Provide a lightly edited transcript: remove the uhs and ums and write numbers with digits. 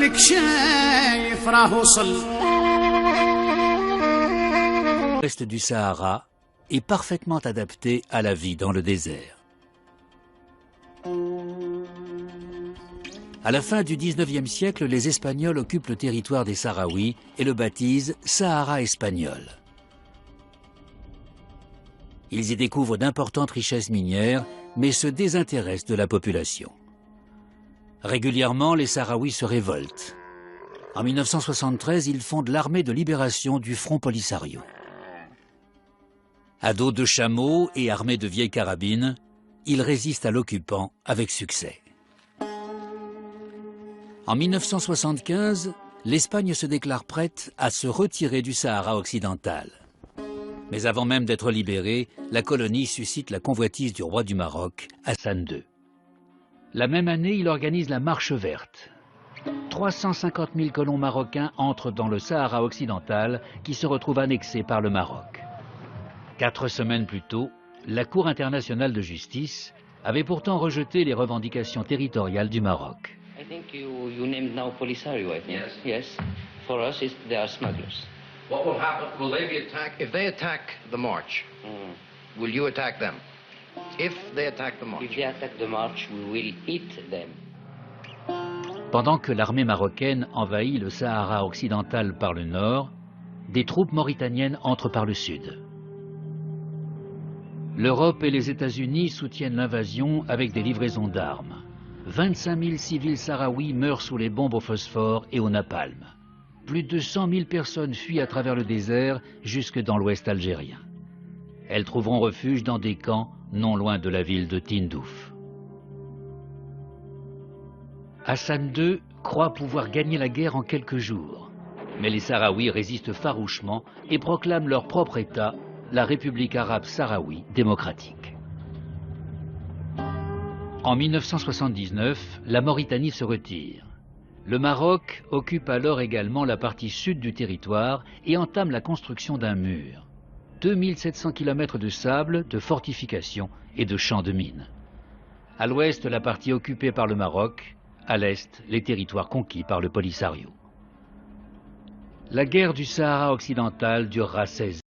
كلك شايف راه وصل. L'ouest du Sahara est parfaitement adapté à la vie dans le désert. À la fin du 19e siècle, les Espagnols occupent le territoire des Sahraouis et le baptisent Sahara espagnol. Ils y découvrent d'importantes richesses minières, mais se désintéressent de la population. Régulièrement, les Sahraouis se révoltent. En 1973, ils fondent l'armée de libération du Front Polisario. À dos de chameaux et armés de vieilles carabines, ils résistent à l'occupant avec succès. En 1975, l'Espagne se déclare prête à se retirer du Sahara occidental. Mais avant même d'être libérée, la colonie suscite la convoitise du roi du Maroc, Hassan II. La même année, il organise la Marche verte. 350 000 colons marocains entrent dans le Sahara occidental qui se retrouve annexé par le Maroc. 4 semaines plus tôt, la Cour internationale de justice avait pourtant rejeté les revendications territoriales du Maroc. I think you named now Polisario, I think. Yes. For us, they are smugglers. What will happen? Will they be attacked? If they attack the march, will you attack them? If they attack the march. If they attack the march, we will eat them. Pendant que l'armée marocaine envahit le Sahara occidental par le nord, des troupes mauritaniennes entrent par le sud. L'Europe et les États-Unis soutiennent l'invasion avec des livraisons d'armes. 25 000 civils sahraouis meurent sous les bombes au phosphore et au napalm. Plus de 100 000 personnes fuient à travers le désert jusque dans l'ouest algérien. Elles trouveront refuge dans des camps non loin de la ville de Tindouf. Hassan II croit pouvoir gagner la guerre en quelques jours. Mais les Sahraouis résistent farouchement et proclament leur propre État, la République arabe sahraoui démocratique. En 1979, la Mauritanie se retire. Le Maroc occupe alors également la partie sud du territoire et entame la construction d'un mur. 2700 km de sable, de fortifications et de champs de mines. À l'ouest, la partie occupée par le Maroc, à l'est, les territoires conquis par le Polisario. La guerre du Sahara occidental durera 16 ans.